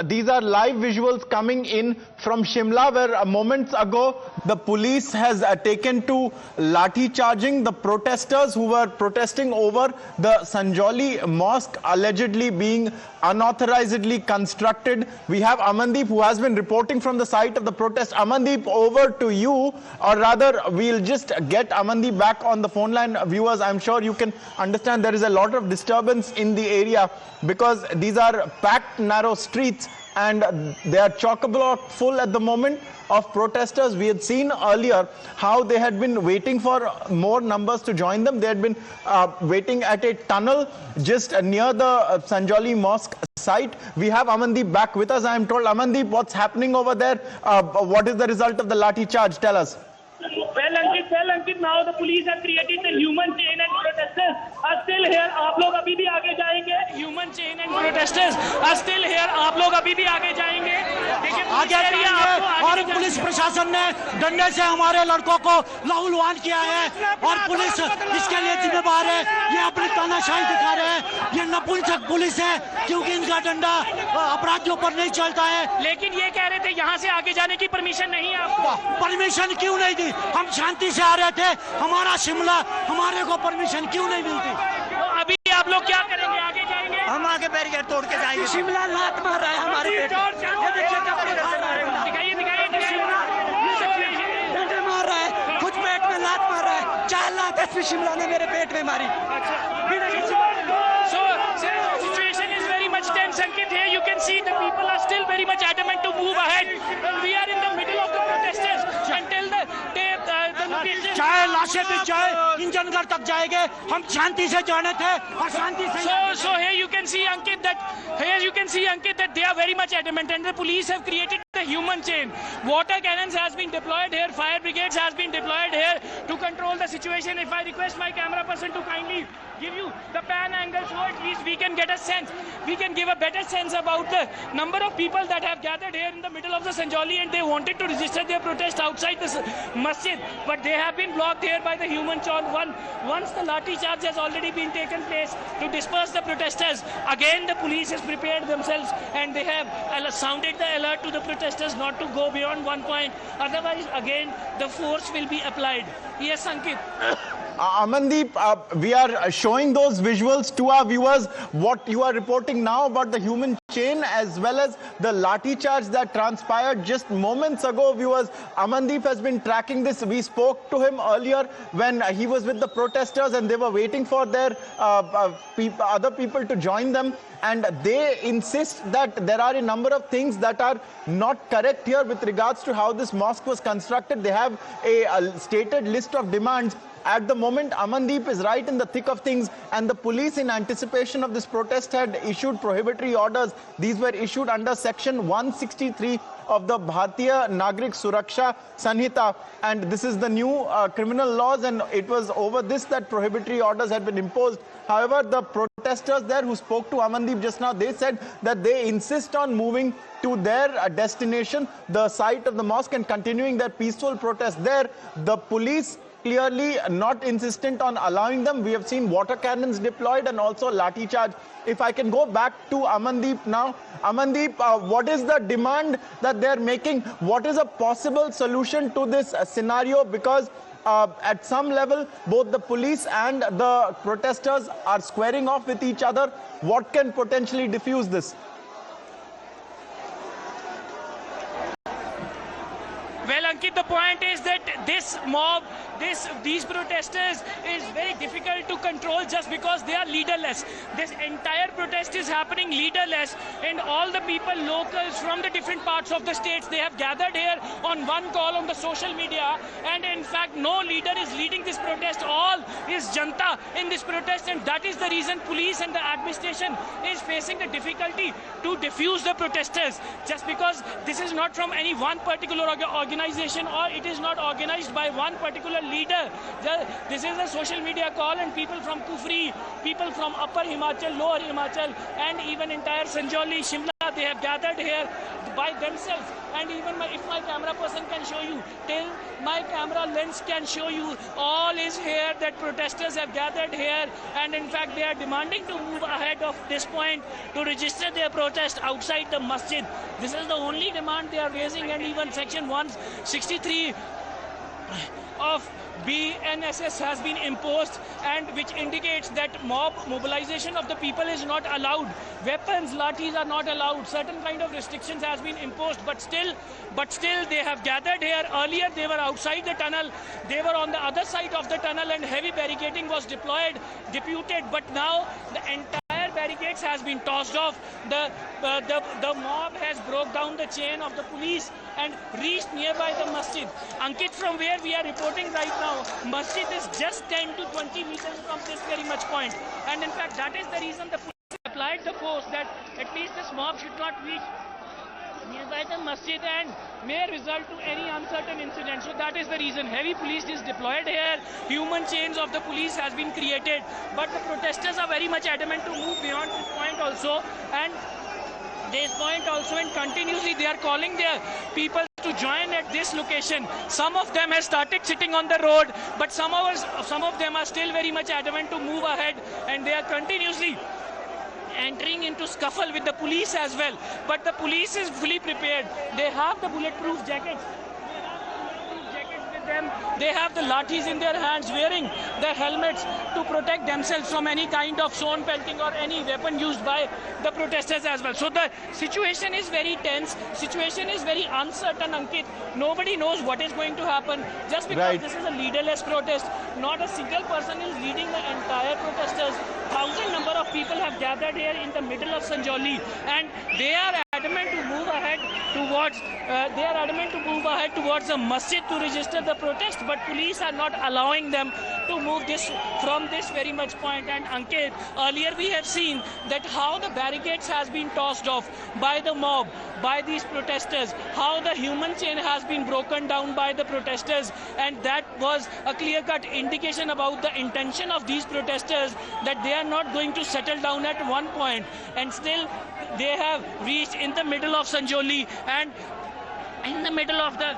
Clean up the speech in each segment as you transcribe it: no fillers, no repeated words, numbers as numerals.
these are live visuals coming in from Shimla, where moments ago the police has taken to lathi charging the protesters who were protesting over the Sanjoli mosque allegedly being unauthorizedly constructed. We have Amandeep, who has been reporting from the site of the protest. Amandeep, over to you, or rather we'll just get Amandeep back on the phone line. Viewers, I'm sure you can understand there is a lot of disturbance in the area because these are packed narrow streets and they are chock-a-block full at the moment of protesters. We had seen earlier how they had been waiting for more numbers to join them. They had been waiting at a tunnel just near the Sanjoli mosque site. We have Amandeep back with us. I am told, Amandeep, what's happening over there? What is the result of the lathi charge? Tell us. Well, Ankit, now the police have created the human chain and protesters are still here. आप लोग अभी भी आगे जाएंगे. Human chain and protesters are still here. आप लोग अभी भी आगे जाएंगे. आगे जाएंगे और पुलिस प्रशासन ने डंडे से हमारे लड़कों को लहूलुहान किया है और पुलिस इसके लिए जिम्मेदार है. ये अपनी तानाशाही दिखा रहे हैं. ये नपुंसक पुलिस है क्योंकि इनका डंडा अपराधियों पर नहीं चलता है. लेकिन ये कह रहे थे यहाँ से आगे जाने की परमिशन नहीं है आपको. परमिशन क्यों नहीं दी? हम शांति से आ रहे थे. हमारा शिमला, हमारे को परमिशन क्यों नहीं मिलती? तो अभी आप लोग क्या करेंगे? आगे जाएंगे? हम आगे बैरिकेड तोड़ के जाएंगे. शिमला लात मार रहा है हमारे पेट में. ये देखिए कपड़े फाड़ रहा है. दिखाइए डंडे मार रहा है. खुद पेट में लात मार रहा है. 4 लात एसपी शिमला ने मेरे पेट में मारी. So situation is very much tense, Ankit. Here you can see the people are still very much adamant to move ahead. We are in the middle of the protesters until the location. चाहे लाशें बिक जाए, engine घर तक जाएंगे. हम शांति से जाने थे और शांति से. So here you can see, Ankit, that they are very much adamant, and the police have created the human chain. Water cannons has been deployed here. Fire brigades has been deployed here to control the situation. If I request my camera person to kindly give you the pan angle so at least we can get a sense. We can give a better sense about the number of people that have gathered here in the middle of the Sanjoli, and they wanted to register their protest outside the masjid, but they have been blocked here by the human chain. Once the lathi charge has already been taken place to disperse the protesters, again the police has prepared themselves and they have sounded the alert to the protesters not to go beyond one point. Otherwise, again the force will be applied. Yes, Ankit. Amandeep, we are showing those visuals to our viewers. What you are reporting now about the human chain as well as the lathi charge that transpired just moments ago, viewers. Amandeep has been tracking this. We spoke to him earlier when he was with the protesters and they were waiting for their other people to join them. And they insist that there are a number of things that are not correct here with regards to how this mosque was constructed. They have a stated list of demands. At the moment, Amandeep is right in the thick of things, and the police, in anticipation of this protest, had issued prohibitory orders. These were issued under Section 163 of the Bharatiya Nagrik Suraksha Sanhita, and this is the new criminal laws, and it was over this that prohibitory orders had been imposed. However, the protesters there who spoke to Amandeep just now, they said that they insist on moving to their destination, the site of the mosque, and continuing their peaceful protest there. The police clearly not insistent on allowing them. We have seen water cannons deployed and also lathi charge. If I can go back to Amandeep now. Amandeep, what is the demand that they're making? What is a possible solution to this scenario? Because at some level, both the police and the protesters are squaring off with each other. What can potentially diffuse this? Well, Ankit, the point is that this mob, these protesters is very difficult to control just because they are leaderless. This entire protest is happening leaderless, and all the people, locals from the different parts of the states, they have gathered here on one call on the social media, and in fact no leader is leading this protest. All is Janta in this protest, and that is the reason police and the administration is facing the difficulty to defuse the protesters, just because this is not from any one particular organization, or it is not organized by one particular leader. This is a social media call, and people from Kufri, people from Upper Himachal, Lower Himachal, and even entire Sanjoli, Shimla, they have gathered here. by themselves. And even if my camera person can show you, till my camera lens can show you, all is here that protesters have gathered here, and in fact they are demanding to move ahead of this point to register their protest outside the masjid. This is the only demand they are raising, and even section 163 of BNSS has been imposed, and which indicates that mob mobilization of the people is not allowed. Weapons, lathis are not allowed. Certain kind of restrictions has been imposed, but still they have gathered here. Earlier they were outside the tunnel, they were on the other side of the tunnel, and heavy barricading was deputed, but now the entire barricades has been tossed off. The mob has broke down the chain of the police and reached nearby the masjid. Ankit, from where we are reporting right now, masjid is just 10 to 20 meters from this very much point, and in fact that is the reason the police applied the force, that at least this mob should not reach nearby the masjid and may result to any uncertain incident. So that is the reason heavy police is deployed here. Human chains of the police has been created, but the protesters are very much adamant to move beyond this point also, and continuously they are calling their people to join at this location. Some of them have started sitting on the road, but some of them are still very much adamant to move ahead, and they are continuously entering into scuffle with the police as well. But the police is fully prepared. They have the bulletproof jackets. Them. They have the lathis in their hands, wearing the helmets to protect themselves from any kind of stone pelting or any weapon used by the protesters as well. So the situation is very tense, situation is very uncertain, Ankit. Nobody knows what is going to happen, just because this is a leaderless protest. Not a single person is leading the entire protesters. 1,000 number of people have gathered here in the middle of Sanjauli, and they are adamant to move ahead towards the masjid to register the protest, but police are not allowing them to move from this very much point. And Ankit, earlier we have seen that how the barricades has been tossed off by the mob, by these protesters, how the human chain has been broken down by the protesters, and that was a clear-cut indication about the intention of these protesters, that they are not going to settle down at one point, and still they have reached in the middle of Sanjauli and in the middle of the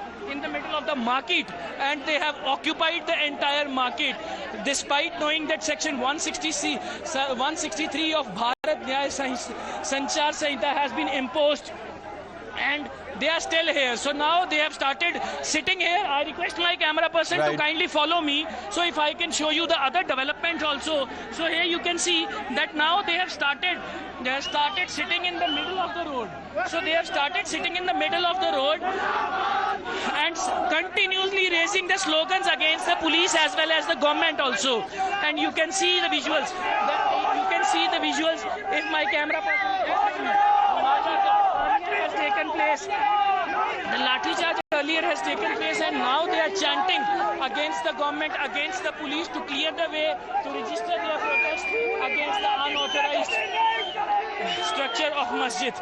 market, and they have occupied the entire market, despite knowing that section 163 of Bharat Nyaya Sanchar Sanhita has been imposed, and they are still here. So now they have started sitting here. I request my camera person to kindly follow me, so if I can show you the other development also. So here you can see that now they have started sitting in the middle of the road. So they have started sitting in the middle of the road and continuously raising the slogans against the police as well as the government also. And you can see the visuals. If my camera person has taken place. The lathi charge earlier has taken place, and now they are chanting against the government, against the police, to clear the way to register their protest against the unauthorized structure of masjid.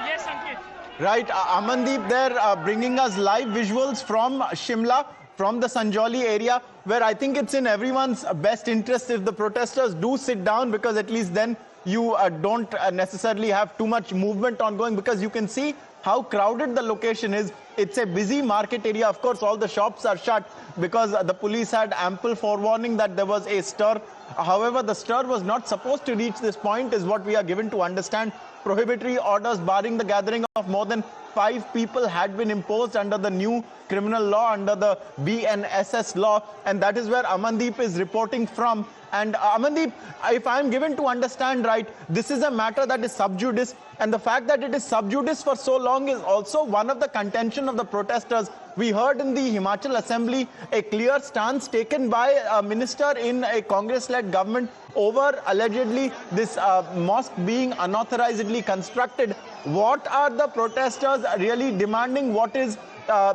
Yes, Ankit. Right, Amandeep there bringing us live visuals from Shimla, from the Sanjauli area, where I think it's in everyone's best interest if the protesters do sit down, because at least then you don't necessarily have too much movement ongoing, because you can see how crowded the location is. It's a busy market area. Of course, all the shops are shut because the police had ample forewarning that there was a stir. However, the stir was not supposed to reach this point, is what we are given to understand. Prohibitory orders barring the gathering of more than 5 people had been imposed under the new criminal law, under the BNSS law, and that is where Amandeep is reporting from. And Amandeep, if I am given to understand right, this is a matter that is sub judice, and the fact that it is sub judice for so long is also one of the contention of the protesters. We heard in the Himachal Assembly a clear stance taken by a minister in a Congress-led government over allegedly this mosque being unauthorizedly constructed. What are the protesters really demanding? What is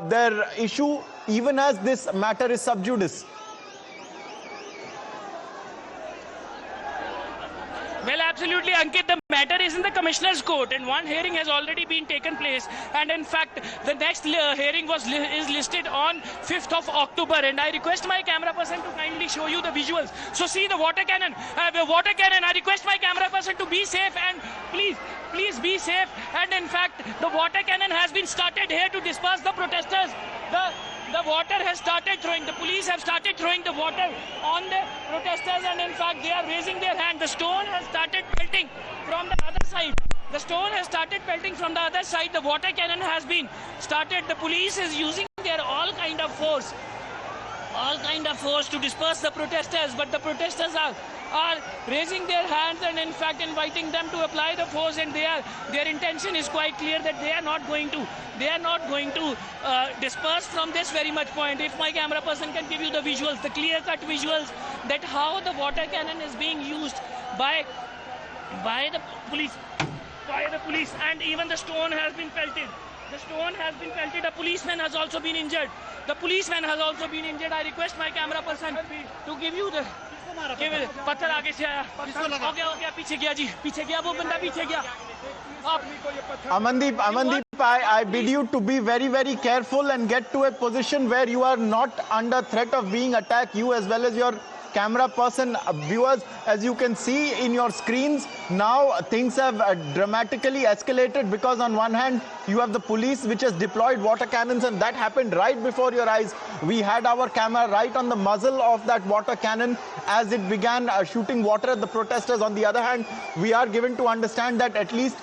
their issue, even as this matter is sub judice? Well, absolutely, Ankit. The matter is in the Commissioner's Court, and one hearing has already been taken place. And in fact, the next hearing is listed on 5th of October. And I request my camera person to kindly show you the visuals. So see the water cannon. I request my camera person to be safe and please be safe. And in fact, the water cannon has been started here to disperse the protesters. The water has started throwing. The police have started throwing the water on the protesters, and in fact they are raising their hand. The stone has started pelting from the other side. The stone has started pelting from the other side. The water cannon has been started. The police is using their all kind of force to disperse the protesters, but the protesters are raising their hands and in fact inviting them to apply the force, and their intention is quite clear that they are not going to disperse from this very much point. If my camera person can give you the visuals, the clear-cut visuals, that how the water cannon is being used by the police, and even the stone has been pelted. A policeman has also been injured. I request my camera person to give you the पत्थर आगे से आया हो गया पीछे गया वो बंदा पीछे गया Amandeep, I bid you to be very, very careful and get to a position where you are not under threat of being attacked, you as well as your camera person. Viewers, as you can see in your screens, now things have dramatically escalated, because on one hand you have the police which has deployed water cannons, and that happened right before your eyes. We had our camera right on the muzzle of that water cannon as it began shooting water at the protesters. On the other hand, we are given to understand that at least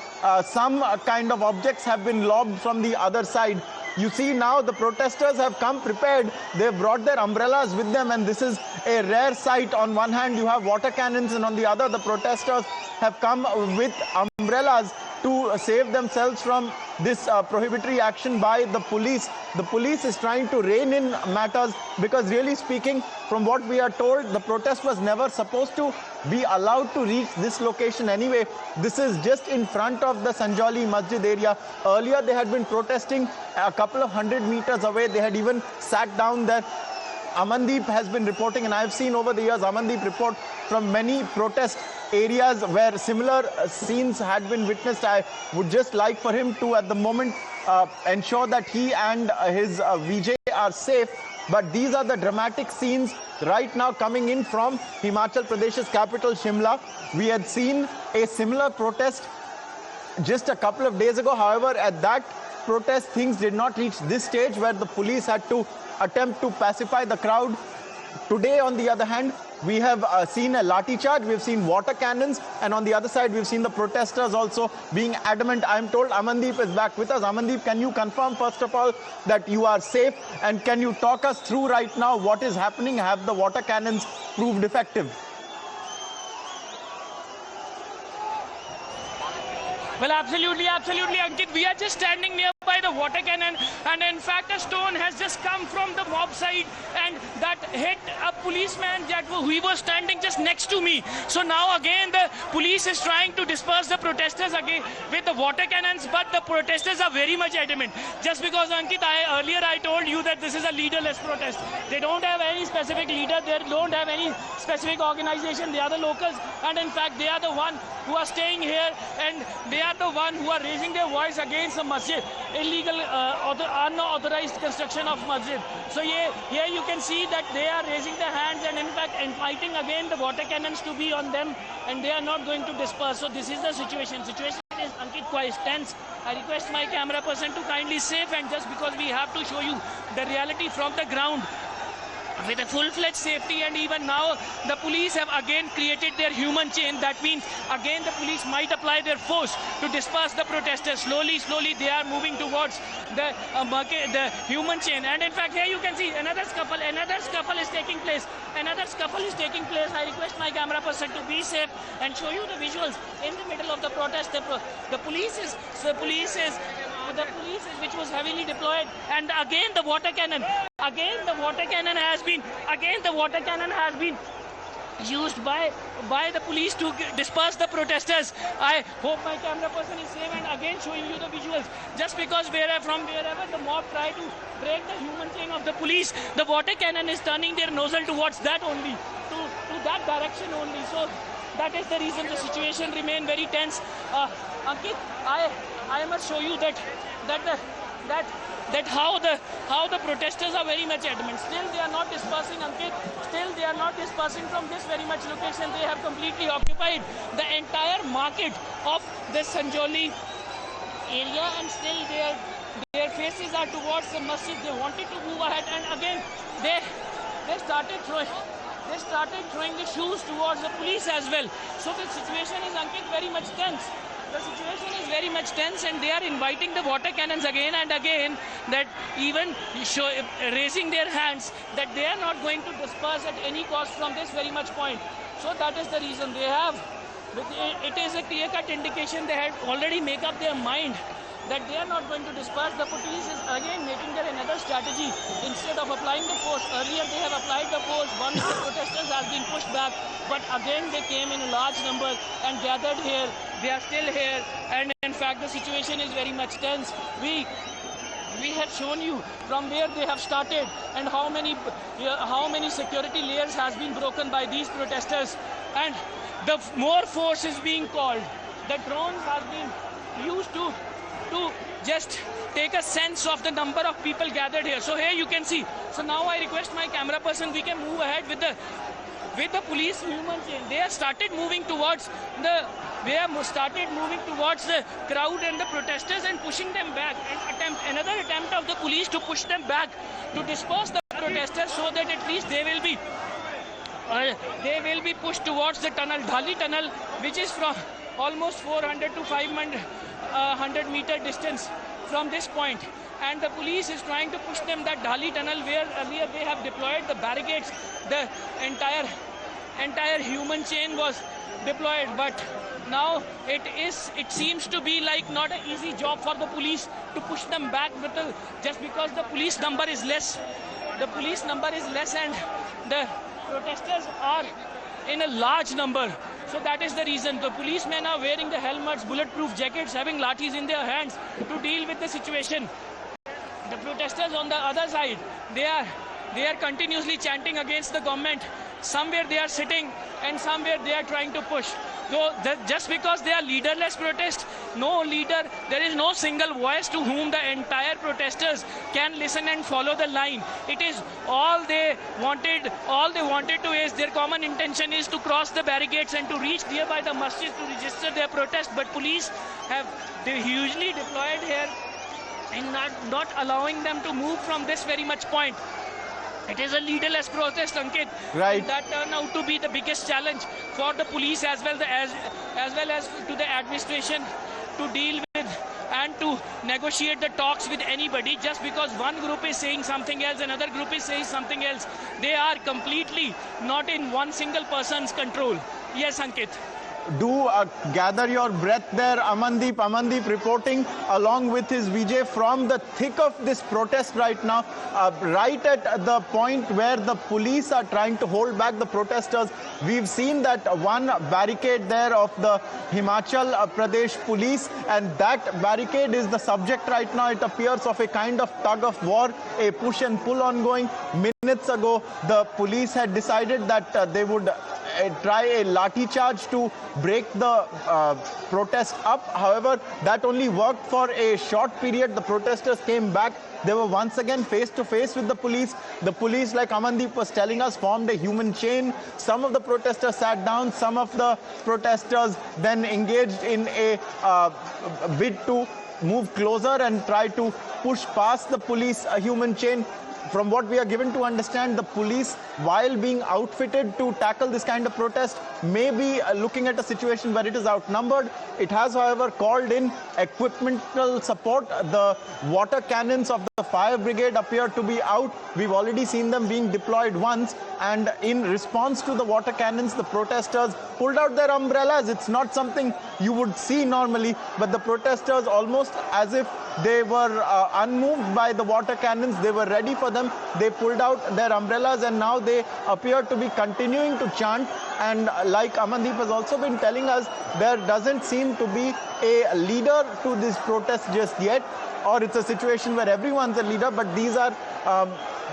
some kind of objects have been lobbed from the other side. You see now the protesters have come prepared. They've brought their umbrellas with them, and this is a rare sight. On one hand you have water cannons, and on the other the protesters have come with umbrellas to save themselves from this prohibitory action by the police. The police is trying to rein in matters, because really speaking, from what we are told, the protest was never supposed to be allowed to reach this location anyway. This is just in front of the Sanjoli Masjid area. Earlier they had been protesting a couple of 100 meters away. They had even sat down there. Amandeep has been reporting, and I've seen over the years Amandeep report from many protest areas where similar scenes had been witnessed. I would just like for him to at the moment ensure that he and his VJ are safe. But these are the dramatic scenes right now coming in from Himachal Pradesh's capital, Shimla. We had seen a similar protest just a couple of days ago. However, at that protest, things did not reach this stage where the police had to attempt to pacify the crowd. Today, on the other hand, we have seen a lathi charge, we've seen water cannons, and on the other side, we've seen the protesters also being adamant. I'm told Amandeep is back with us. Amandeep, can you confirm, first of all, that you are safe? And can you talk us through right now what is happening? Have the water cannons proved effective? Well, absolutely, Ankit. We are just standing nearby the water cannon, and in fact, a stone has just come from the mob side, and that hit a policeman he was standing just next to me. So now again, the police is trying to disperse the protesters again with the water cannons, but the protesters are very much adamant. Just because, Ankit, earlier I told you that this is a leaderless protest. They don't have any specific leader. They don't have any specific organization. They are the locals, and in fact, they are the one who are staying here, and they are the one who are raising their voice against the masjid, illegal unauthorized construction of masjid. So here you can see that they are raising their hands and in fact inviting again the water cannons to be on them, and they are not going to disperse. So this is the situation. Situation is, Ankit, quite tense. I request my camera person to kindly save, and just because we have to show you the reality from the ground with a full-fledged safety, and even now the police have again created their human chain. That means again the police might apply their force to disperse the protesters. Slowly they are moving towards the human chain. And in fact, here you can see another scuffle is taking place. I request my camera person to be safe and show you the visuals in the middle of the protest. The police is which was heavily deployed, and again the water cannon has been used by the police to disperse the protesters. I hope my camera person is safe, and again showing you the visuals. Just because wherever the mob try to break the human chain of the police, the water cannon is turning their nozzle towards that only, to that direction only. So that is the reason the situation remain very tense. Ankit, I must show you that how the protesters are very much adamant. Still they are not dispersing, Ankit. Still they are not dispersing from this very much location. They have completely occupied the entire market of the Sanjoli area, and still their faces are towards the masjid. They wanted to move ahead, and again they started throwing the shoes towards the police as well. So the situation is, Ankit, very much tense. The situation is very much tense, and they are inviting the water cannons again and again, that even raising their hands that they are not going to disperse at any cost from this very much point. So that is the reason they have. It is a clear-cut indication they had already made up their mind that they are not going to disperse. The police is again making their another strategy. Instead of applying the force, earlier they have applied the force. One of the protesters has been pushed back, but again they came in a large number and gathered here. They are still here, and in fact the situation is very much tense. We have shown you from where they have started and how many security layers has been broken by these protesters, and the more force is being called. The drones have been used to just take a sense of the number of people gathered here. So here you can see. So now I request my camera person, we can move ahead with the police human chain. They have started moving towards the crowd and the protesters and pushing them back, and another attempt of the police to push them back, to disperse the protesters so that at least they will be pushed towards the tunnel, Dhali tunnel, which is from almost 400 to 500 meter distance from this point. And the police is trying to push them that Dhali tunnel where earlier they have deployed the barricades. The entire human chain was deployed, but now it seems to be like not an easy job for the police to push them back just because the police number is less. The police number is less and the protesters are in a large number. So that is the reason the policemen are wearing the helmets, bulletproof jackets, having lathis in their hands to deal with the situation. The protesters on the other side, they are continuously chanting against the government. Somewhere they are sitting and somewhere they are trying to push. So just because they are leaderless protest, no leader, there is no single voice to whom the entire protesters can listen and follow the line. It is all they wanted to is, their common intention is to cross the barricades and to reach nearby the masjid to register their protest. But police they hugely deployed here and not allowing them to move from this very much point. It is a leaderless protest, Ankit. Right. And that turned out to be the biggest challenge for the police as well as to the administration to deal with and to negotiate the talks with anybody. Just because one group is saying something else, another group is saying something else, they are completely not in one single person's control. Yes, Ankit. Do gather your breath there, Amandeep reporting along with his VJ from the thick of this protest right now, right at the point where the police are trying to hold back the protesters. We've seen that one barricade there of the Himachal Pradesh police, and that barricade is the subject right now. It appears of a kind of tug of war, a push and pull ongoing. Minutes ago, the police had decided that they would try a lathi charge to break the protest up. However, that only worked for a short period. The protesters came back. They were once again face to face with the police. The police, like Amandeep was telling us, formed a human chain. Some of the protesters sat down. Some of the protesters then engaged in a bid to move closer and try to push past the police human chain. From what we are given to understand, the police, while being outfitted to tackle this kind of protest, may be looking at a situation where it is outnumbered. It has, however, called in equipmental support. The water cannons of the fire brigade appear to be out. We've already seen them being deployed once, and in response to the water cannons, the protesters pulled out their umbrellas. It's not something you would see normally, but the protesters, almost as if they were unmoved by the water cannons, they were ready for them. They pulled out their umbrellas and now they appear to be continuing to chant. And like Amandeep has also been telling us, there doesn't seem to be a leader to this protest just yet, or it's a situation where everyone's a leader, but these are,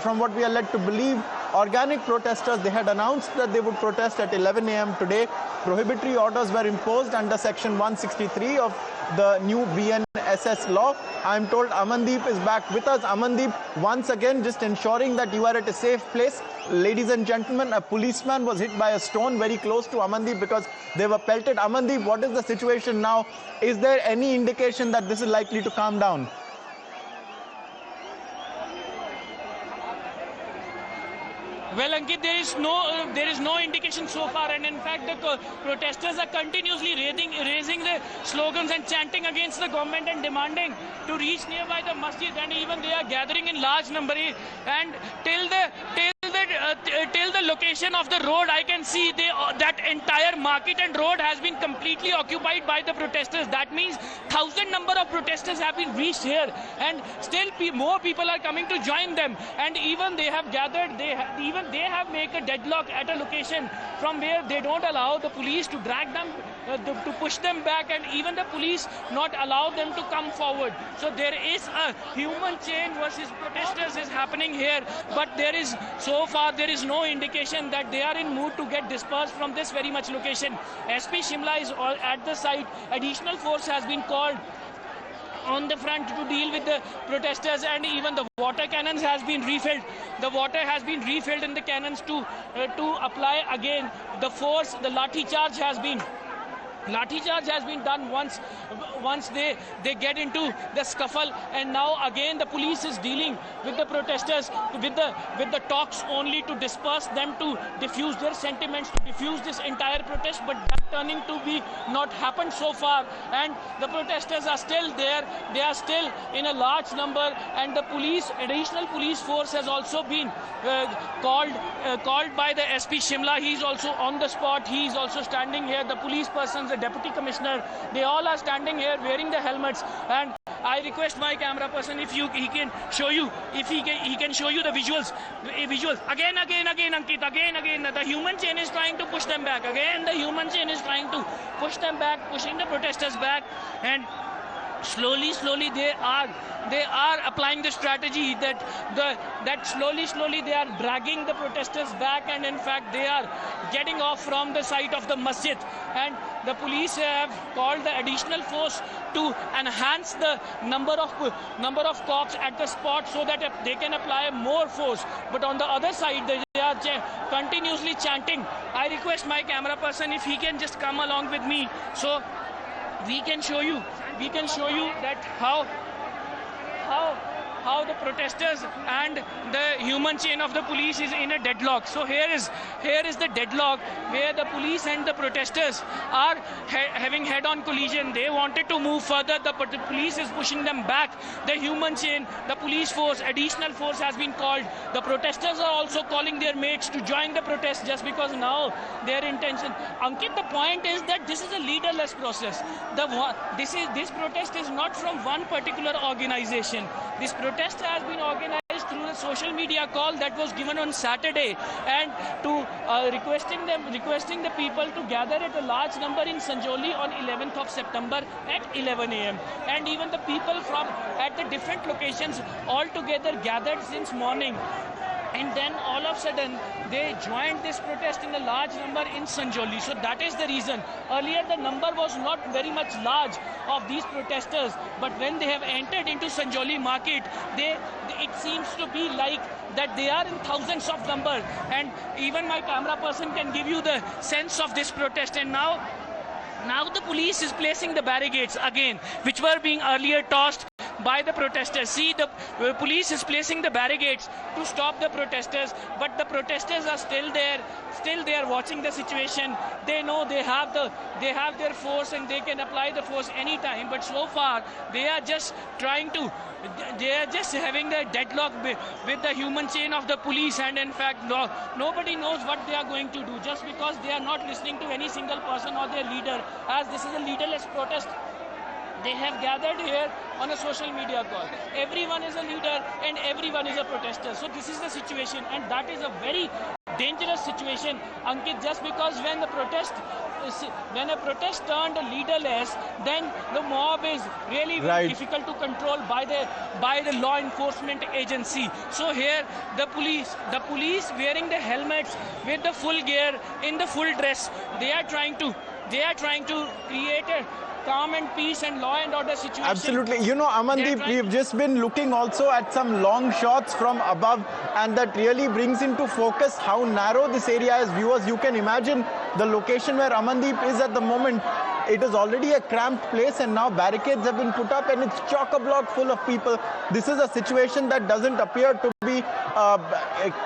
from what we are led to believe, organic protesters. They had announced that they would protest at 11 a.m. today. Prohibitory orders were imposed under section 163 of the new BNSS law. I'm told Amandeep is back with us. Amandeep, once again, just ensuring that you are at a safe place. Ladies and gentlemen, a policeman was hit by a stone very close to Amandeep because they were pelted. Amandeep, what is the situation now? Is there any indication that this is likely to calm down? Well, Ankit, there is no indication so far, and in fact, the protesters are continuously raising the slogans and chanting against the government and demanding to reach nearby the masjid, and even they are gathering in large number. And till the location of the road, I can see that entire market and road has been completely occupied by the protesters. That means 1,000 number of protesters have been reached here, and still more people are coming to join them. And even they have gathered, they have made a deadlock at a location from where they don't allow the police to drag them, to push them back, and even the police not allow them to come forward. So there is a human chain versus protesters is happening here, but so far there is no indication that they are in mood to get dispersed from this very much location. SP Shimla is at the site. Additional force has been called on the front to deal with the protesters, and even the water cannons has been refilled. The water has been refilled in the cannons to apply again the force. The lathi charge has been done once they get into the scuffle, and now again the police is dealing with the protesters with the talks only to disperse them, to diffuse their sentiments, to diffuse this entire protest, but that turning to be not happened so far, and the protesters are still there. They are still in a large number, and the additional police force has also been called by the SP Shimla. He is also on the spot. He is also standing here. The police persons, the deputy commissioner, they all are standing here wearing the helmets. And I request my camera person if he can show you the visuals. Again, Ankit, again. The human chain is trying to push them back. Again, the human chain is trying to push them back, pushing the protesters back, and slowly they are applying the strategy that slowly they are dragging the protesters back, and in fact they are getting off from the site of the masjid, and the police have called the additional force to enhance the number of cops at the spot so that they can apply more force. But on the other side they are continuously chanting. I request my camera person if he can just come along with me so we can show you that how the protesters and the human chain of the police is in a deadlock. So here is the deadlock where the police and the protesters are having head-on collision. They wanted to move further. The police is pushing them back. The human chain, the police force, additional force has been called. The protesters are also calling their mates to join the protest just because now their intention. Ankit, the point is that this is a leaderless process. This protest is not from one particular organization. This protest has been organized through a social media call that was given on Saturday, and to requesting the people to gather at a large number in Sanjoli on 11th of September at 11 a.m. And even the people from at the different locations all together gathered since morning. And then all of a sudden they joined this protest in a large number in Sanjoli. So that is the reason. Earlier the number was not very much large of these protesters, but when they have entered into Sanjoli market, it seems to be like that they are in thousands of number. And even my camera person can give you the sense of this protest. And now the police is placing the barricades again, which were being earlier tossed by the protesters. See, the police is placing the barricades to stop the protesters, but the protesters are still there watching the situation. They know they have their force and they can apply the force anytime, but so far they are just having the deadlock with the human chain of the police, and in fact nobody knows what they are going to do, just because they are not listening to any single person or their leader, as this is a leaderless protest. They have gathered here on a social media call. Everyone is a leader and everyone is a protester. So this is the situation, and that is a very dangerous situation, Ankit, just because when a protest turned leaderless, then the mob is really very difficult to control by the law enforcement agency. So here the police wearing the helmets with the full gear, in the full dress, they are trying to create a calm and peace and law and order situation. Absolutely. You know, Amandeep, we've just been looking also at some long shots from above, and that really brings into focus how narrow this area is. Viewers, you can imagine the location where Amandeep is at the moment. It is already a cramped place, and now barricades have been put up, and it's chock-a-block full of people. This is a situation that doesn't appear to be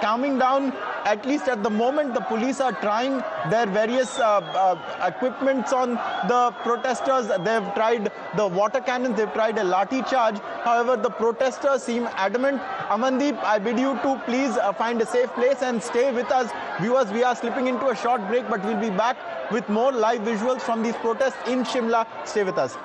calming down. At least at the moment, the police are trying their various equipments on the protesters. They've tried the water cannons, they've tried a lathi charge. However, the protesters seem adamant. Amandeep, I bid you to please find a safe place and stay with us. Viewers, we are slipping into a short break, but we'll be back with more live visuals from these protests in Shimla. Stay with us.